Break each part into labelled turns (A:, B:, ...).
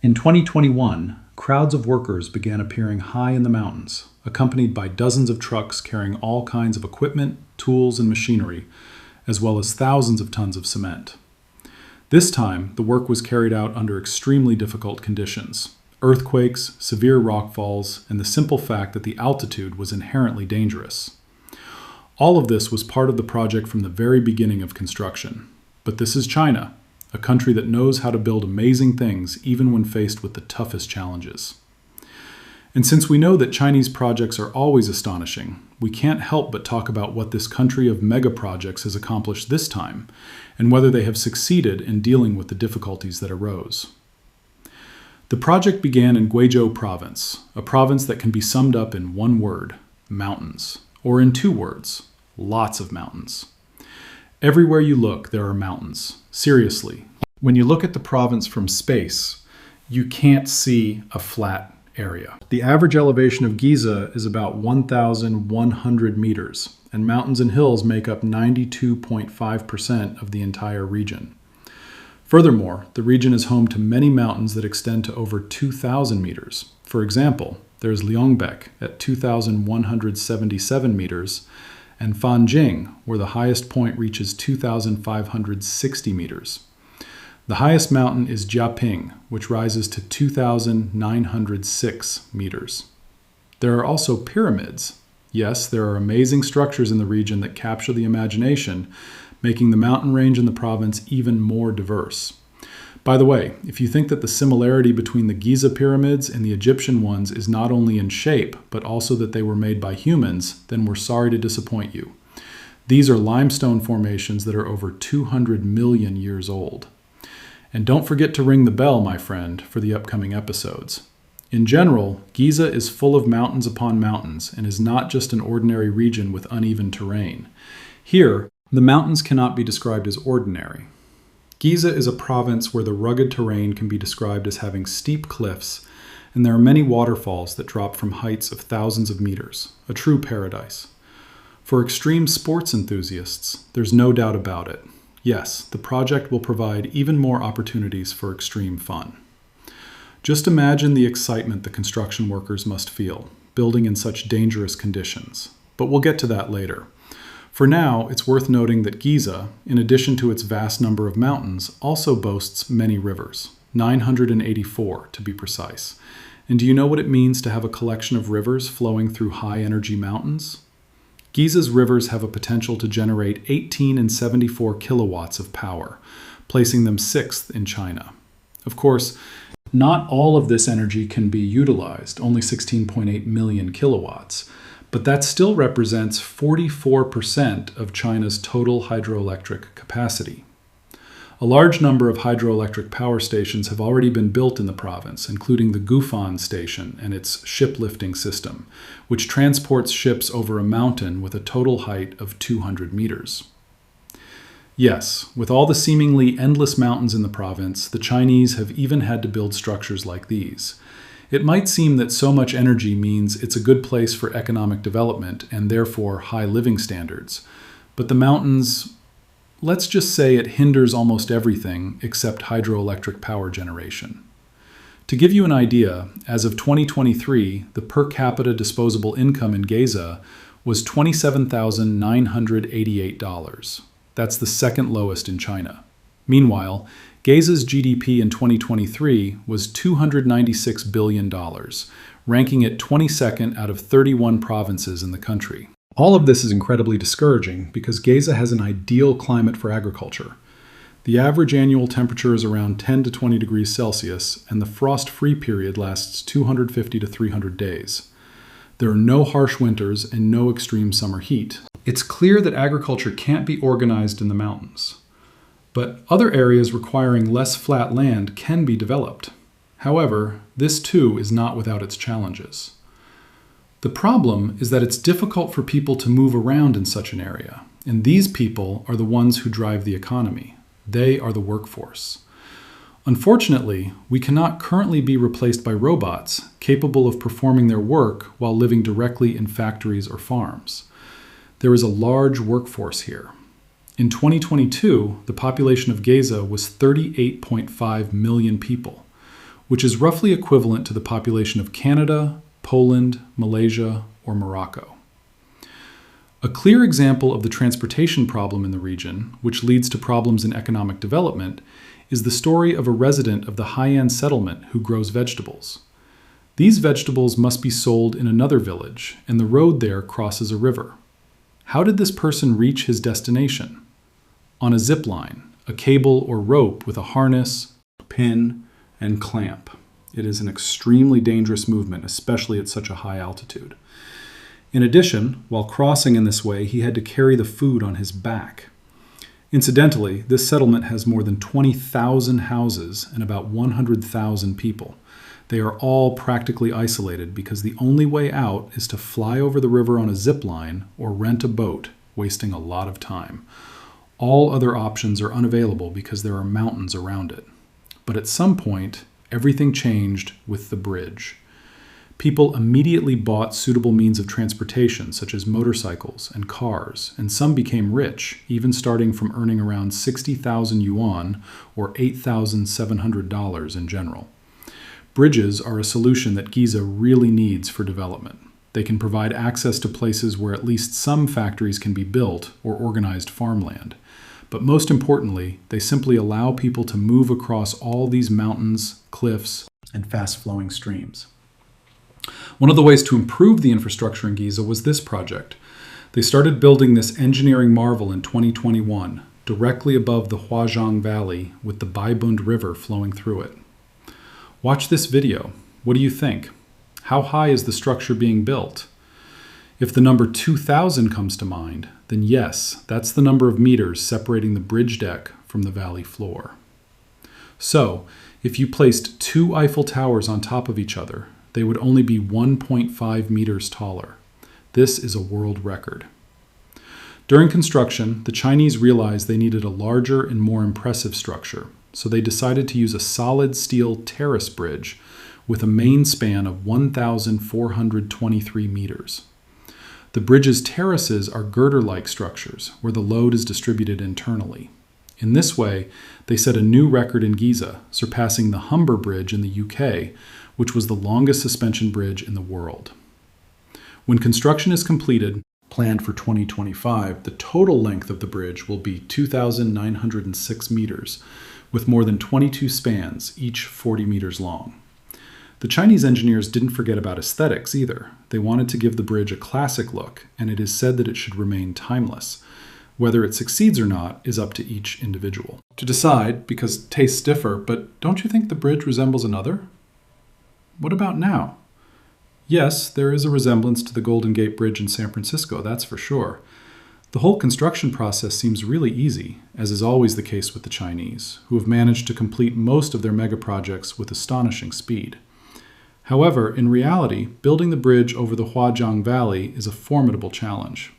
A: In 2021, crowds of workers began appearing high in the mountains, accompanied by dozens of trucks carrying all kinds of equipment, tools, and machinery, as well as thousands of tons of cement. This time, the work was carried out under extremely difficult conditions: earthquakes, severe rockfalls, and the simple fact that the altitude was inherently dangerous. All of this was part of the project from the very beginning of construction. But this is China, a country that knows how to build amazing things even when faced with the toughest challenges. And since we know that Chinese projects are always astonishing, we can't help but talk about what this country of mega projects has accomplished this time, and whether they have succeeded in dealing with the difficulties that arose. The project began in Guizhou Province, a province that can be summed up in one word: mountains, or in two words: lots of mountains. Everywhere you look, there are mountains. Seriously, when you look at the province from space, you can't see a flat area. The average elevation of Giza is about 1,100 meters, and mountains and hills make up 92.5% of the entire region. Furthermore, the region is home to many mountains that extend to over 2,000 meters. For example, there's Liangbec at 2,177 meters, and Fanjing, where the highest point reaches 2,560 meters. The highest mountain is Jiaping, which rises to 2,906 meters. There are also pyramids. Yes, there are amazing structures in the region that capture the imagination, making the mountain range in the province even more diverse. By the way, if you think that the similarity between the Giza pyramids and the Egyptian ones is not only in shape, but also that they were made by humans, then we're sorry to disappoint you. These are limestone formations that are over 200 million years old. And don't forget to ring the bell, my friend, for the upcoming episodes. In general, Giza is full of mountains upon mountains and is not just an ordinary region with uneven terrain. Here, the mountains cannot be described as ordinary. Giza is a province where the rugged terrain can be described as having steep cliffs, and there are many waterfalls that drop from heights of thousands of meters, a true paradise. For extreme sports enthusiasts, there's no doubt about it. Yes, the project will provide even more opportunities for extreme fun. Just imagine the excitement the construction workers must feel, building in such dangerous conditions. But we'll get to that later. For now, it's worth noting that Giza, in addition to its vast number of mountains, also boasts many rivers, 984 to be precise. And do you know what it means to have a collection of rivers flowing through high-energy mountains? Giza's rivers have a potential to generate 18 and 74 kilowatts of power, placing them sixth in China. Of course, not all of this energy can be utilized, only 16.8 million kilowatts, but that still represents 44% of China's total hydroelectric capacity. A large number of hydroelectric power stations have already been built in the province, including the Gufan station and its ship-lifting system, which transports ships over a mountain with a total height of 200 meters. Yes, with all the seemingly endless mountains in the province, the Chinese have even had to build structures like these. It might seem that so much energy means it's a good place for economic development and therefore high living standards. But the mountains, let's just say it hinders almost everything except hydroelectric power generation. To give you an idea, as of 2023, the per capita disposable income in Giza was $27,988. That's the second lowest in China. Meanwhile, Giza's GDP in 2023 was $296 billion, ranking it 22nd out of 31 provinces in the country. All of this is incredibly discouraging because Giza has an ideal climate for agriculture. The average annual temperature is around 10 to 20 degrees Celsius, and the frost-free period lasts 250 to 300 days. There are no harsh winters and no extreme summer heat. It's clear that agriculture can't be organized in the mountains. But other areas requiring less flat land can be developed. However, this too is not without its challenges. The problem is that it's difficult for people to move around in such an area, and these people are the ones who drive the economy. They are the workforce. Unfortunately, we cannot currently be replaced by robots capable of performing their work while living directly in factories or farms. There is a large workforce here. In 2022, the population of Giza was 38.5 million people, which is roughly equivalent to the population of Canada, Poland, Malaysia, or Morocco. A clear example of the transportation problem in the region, which leads to problems in economic development, is the story of a resident of the Haiyan settlement who grows vegetables. These vegetables must be sold in another village, and the road there crosses a river. How did this person reach his destination? On a zip line, a cable or rope with a harness, pin, and clamp. It is an extremely dangerous movement, especially at such a high altitude. In addition, while crossing in this way, he had to carry the food on his back. Incidentally, this settlement has more than 20,000 houses and about 100,000 people. They are all practically isolated because the only way out is to fly over the river on a zip line or rent a boat, wasting a lot of time. All other options are unavailable because there are mountains around it. But at some point, everything changed with the bridge. People immediately bought suitable means of transportation, such as motorcycles and cars, and some became rich, even starting from earning around 60,000 yuan, or $8,700 in general. Bridges are a solution that Giza really needs for development. They can provide access to places where at least some factories can be built or organized farmland. But most importantly, they simply allow people to move across all these mountains, cliffs, and fast-flowing streams. One of the ways to improve the infrastructure in Giza was this project. They started building this engineering marvel in 2021, directly above the Huazhang Valley with the Baibund River flowing through it. Watch this video. What do you think? How high is the structure being built? If the number 2,000 comes to mind, then yes, that's the number of meters separating the bridge deck from the valley floor. So, if you placed 2 Eiffel Towers on top of each other, they would only be 1.5 meters taller. This is a world record. During construction, the Chinese realized they needed a larger and more impressive structure, so they decided to use a solid steel terrace bridge with a main span of 1,423 meters. The bridge's terraces are girder-like structures where the load is distributed internally. In this way, they set a new record in Giza, surpassing the Humber Bridge in the UK, which was the longest suspension bridge in the world. When construction is completed, planned for 2025, the total length of the bridge will be 2,906 meters, with more than 22 spans, each 40 meters long. The Chinese engineers didn't forget about aesthetics either. They wanted to give the bridge a classic look, and it is said that it should remain timeless. Whether it succeeds or not is up to each individual to decide, because tastes differ, but don't you think the bridge resembles another? What about now? Yes, there is a resemblance to the Golden Gate Bridge in San Francisco, that's for sure. The whole construction process seems really easy, as is always the case with the Chinese, who have managed to complete most of their mega projects with astonishing speed. However, in reality, building the bridge over the Huazhang Valley is a formidable challenge.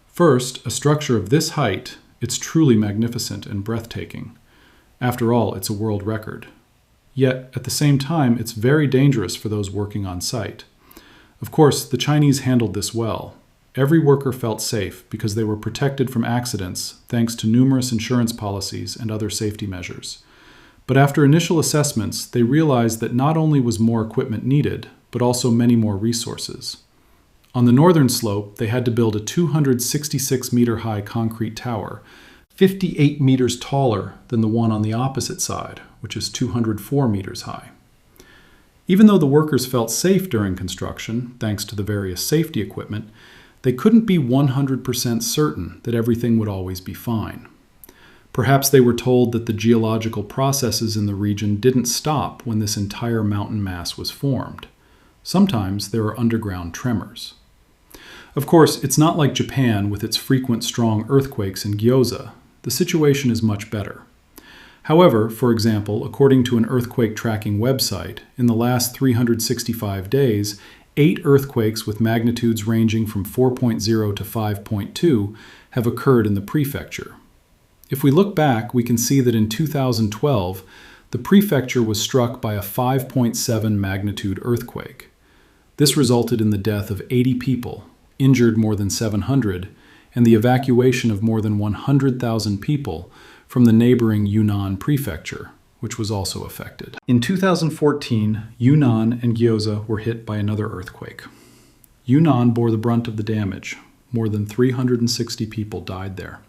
A: First, a structure of this height, it's truly magnificent and breathtaking. After all, it's a world record. Yet, at the same time, it's very dangerous for those working on site. Of course, the Chinese handled this well. Every worker felt safe because they were protected from accidents thanks to numerous insurance policies and other safety measures. But after initial assessments, they realized that not only was more equipment needed, but also many more resources. On the northern slope, they had to build a 266-meter-high concrete tower, 58 meters taller than the one on the opposite side, which is 204 meters high. Even though the workers felt safe during construction, thanks to the various safety equipment, they couldn't be 100% certain that everything would always be fine. Perhaps they were told that the geological processes in the region didn't stop when this entire mountain mass was formed. Sometimes there are underground tremors. Of course, it's not like Japan with its frequent strong earthquakes in Gyoza. The situation is much better. However, for example, according to an earthquake tracking website, in the last 365 days, 8 earthquakes with magnitudes ranging from 4.0 to 5.2 have occurred in the prefecture. If we look back, we can see that in 2012, the prefecture was struck by a 5.7 magnitude earthquake. This resulted in the death of 80 people, injured more than 700, and the evacuation of more than 100,000 people from the neighboring Yunnan prefecture, which was also affected. In 2014, Yunnan and Gyoza were hit by another earthquake. Yunnan bore the brunt of the damage. More than 360 people died there.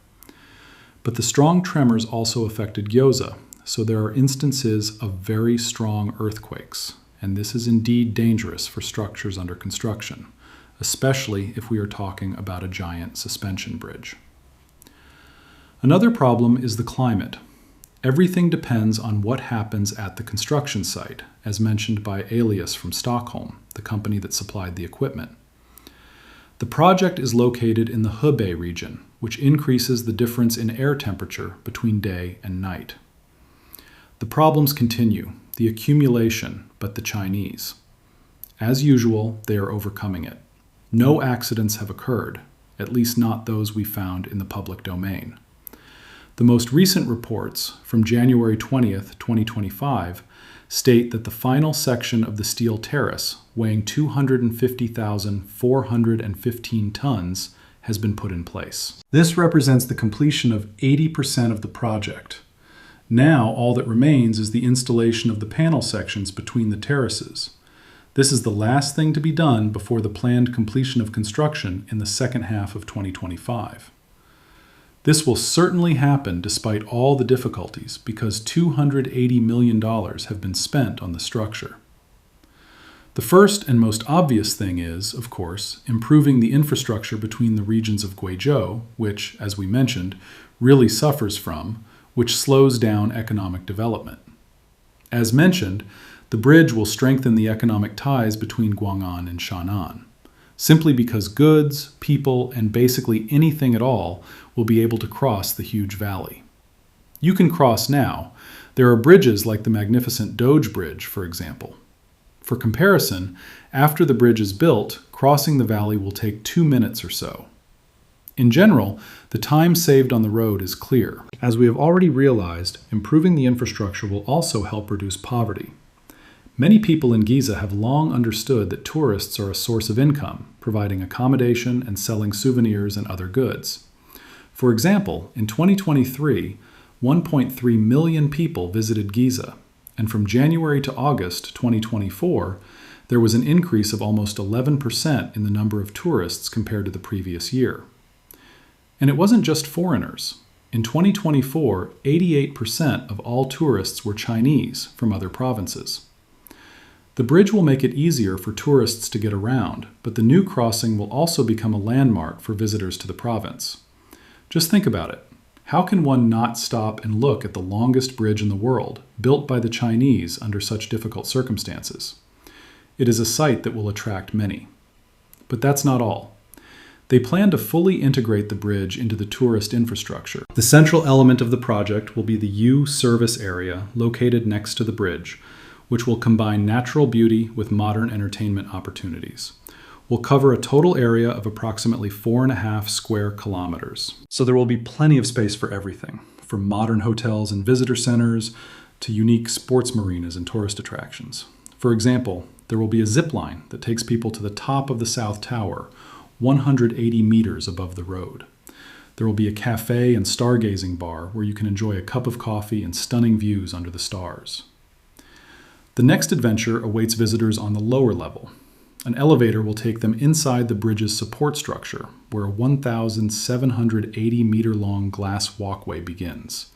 A: But the strong tremors also affected Gyoza, so there are instances of very strong earthquakes, and this is indeed dangerous for structures under construction, especially if we are talking about a giant suspension bridge. Another problem is the climate. Everything depends on what happens at the construction site, as mentioned by Alias from Stockholm, the company that supplied the equipment. The project is located in the Hebei region, which increases the difference in air temperature between day and night. The problems continue, the accumulation, but the Chinese. As usual, they are overcoming it. No accidents have occurred, at least not those we found in the public domain. The most recent reports, from January 20th, 2025, state that the final section of the steel terrace, weighing 250,415 tons, has been put in place. This represents the completion of 80% of the project. Now, all that remains is the installation of the panel sections between the terraces. This is the last thing to be done before the planned completion of construction in the second half of 2025. This will certainly happen despite all the difficulties because $280 million have been spent on the structure. The first and most obvious thing is, of course, improving the infrastructure between the regions of Guizhou, which, as we mentioned, really suffers from, which slows down economic development. As mentioned, the bridge will strengthen the economic ties between Guang'an and Shannan, simply because goods, people, and basically anything at all will be able to cross the huge valley. You can cross now. There are bridges like the magnificent Doge Bridge, for example. For comparison, after the bridge is built, crossing the valley will take 2 minutes or so. In general, the time saved on the road is clear. As we have already realized, improving the infrastructure will also help reduce poverty. Many people in Giza have long understood that tourists are a source of income, providing accommodation and selling souvenirs and other goods. For example, in 2023, 1.3 million people visited Giza, and from January to August 2024, there was an increase of almost 11% in the number of tourists compared to the previous year. And it wasn't just foreigners. In 2024, 88% of all tourists were Chinese from other provinces. The bridge will make it easier for tourists to get around, but the new crossing will also become a landmark for visitors to the province. Just think about it. How can one not stop and look at the longest bridge in the world, built by the Chinese under such difficult circumstances? It is a sight that will attract many. But that's not all. They plan to fully integrate the bridge into the tourist infrastructure. The central element of the project will be the U service area located next to the bridge, which will combine natural beauty with modern entertainment opportunities. Will cover a total area of approximately 4.5 square kilometers. So there will be plenty of space for everything, from modern hotels and visitor centers to unique sports marinas and tourist attractions. For example, there will be a zip line that takes people to the top of the South Tower, 180 meters above the road. There will be a cafe and stargazing bar where you can enjoy a cup of coffee and stunning views under the stars. The next adventure awaits visitors on the lower level. An elevator will take them inside the bridge's support structure, where a 1,780-meter-long glass walkway begins.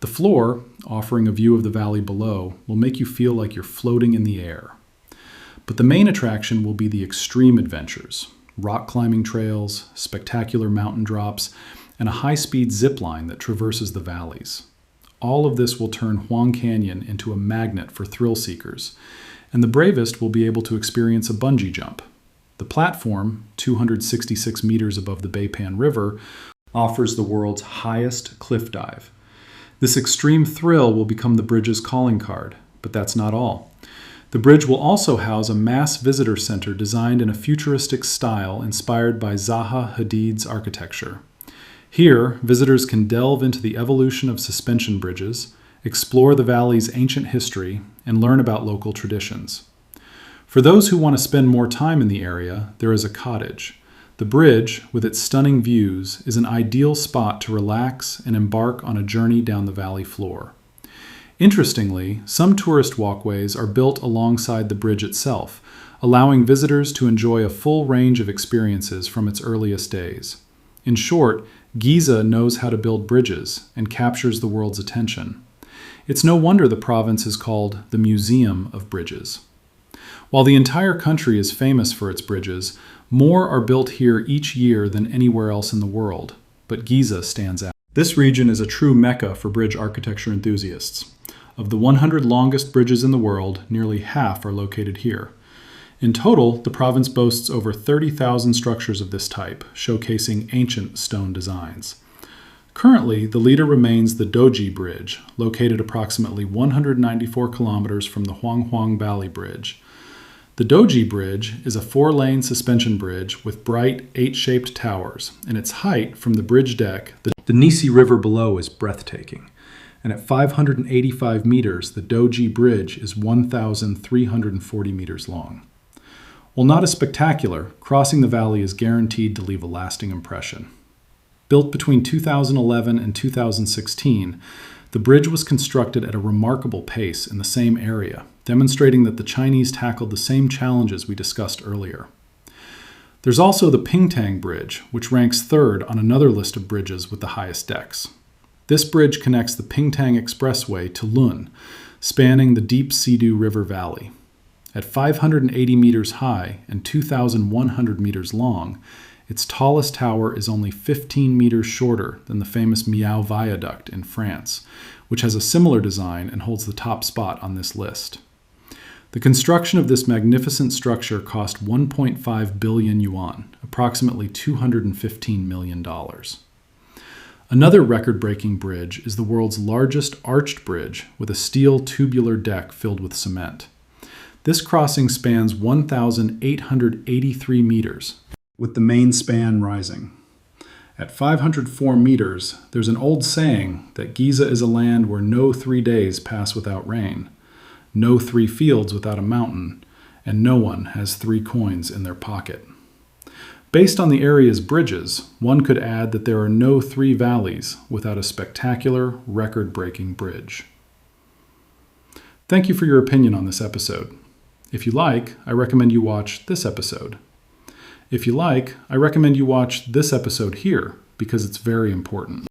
A: The floor, offering a view of the valley below, will make you feel like you're floating in the air. But the main attraction will be the extreme adventures, rock climbing trails, spectacular mountain drops, and a high-speed zip line that traverses the valleys. All of this will turn Huang Canyon into a magnet for thrill seekers, and the bravest will be able to experience a bungee jump. The platform, 266 meters above the Beipan River, offers the world's highest cliff dive. This extreme thrill will become the bridge's calling card, but that's not all. The bridge will also house a mass visitor center designed in a futuristic style inspired by Zaha Hadid's architecture. Here, visitors can delve into the evolution of suspension bridges, explore the valley's ancient history, and learn about local traditions. For those who want to spend more time in the area, there is a cottage. The bridge, with its stunning views, is an ideal spot to relax and embark on a journey down the valley floor. Interestingly, some tourist walkways are built alongside the bridge itself, allowing visitors to enjoy a full range of experiences from its earliest days. In short, Giza knows how to build bridges and captures the world's attention. It's no wonder the province is called the Museum of Bridges. While the entire country is famous for its bridges, more are built here each year than anywhere else in the world, but Giza stands out. This region is a true mecca for bridge architecture enthusiasts. Of the 100 longest bridges in the world, nearly half are located here. In total, the province boasts over 30,000 structures of this type, showcasing ancient stone designs. Currently, the leader remains the Doji Bridge, located approximately 194 kilometers from the Huanghuang Valley Bridge. The Doji Bridge is a 4-lane suspension bridge with bright 8-shaped towers, and its height from the bridge deck, the Nisi River below, is breathtaking. And at 585 meters, the Doji Bridge is 1,340 meters long. While not as spectacular, crossing the valley is guaranteed to leave a lasting impression. Built between 2011 and 2016, the bridge was constructed at a remarkable pace in the same area, demonstrating that the Chinese tackled the same challenges we discussed earlier. There's also the Pingtang Bridge, which ranks third on another list of bridges with the highest decks. This bridge connects the Pingtang Expressway to Lun, spanning the deep Sidu River Valley. At 580 meters high and 2,100 meters long, its tallest tower is only 15 meters shorter than the famous Millau Viaduct in France, which has a similar design and holds the top spot on this list. The construction of this magnificent structure cost 1.5 billion yuan, approximately $215 million. Another record-breaking bridge is the world's largest arched bridge with a steel tubular deck filled with cement. This crossing spans 1,883 meters, with the main span rising. At 504 meters, there's an old saying that Giza is a land where no 3 days pass without rain, no 3 fields without a mountain, and no one has 3 coins in their pocket. Based on the area's bridges, one could add that there are no 3 valleys without a spectacular, record-breaking bridge. Thank you for your opinion on this episode. If you like, I recommend you watch this episode. If you like, I recommend you watch this episode here because it's very important.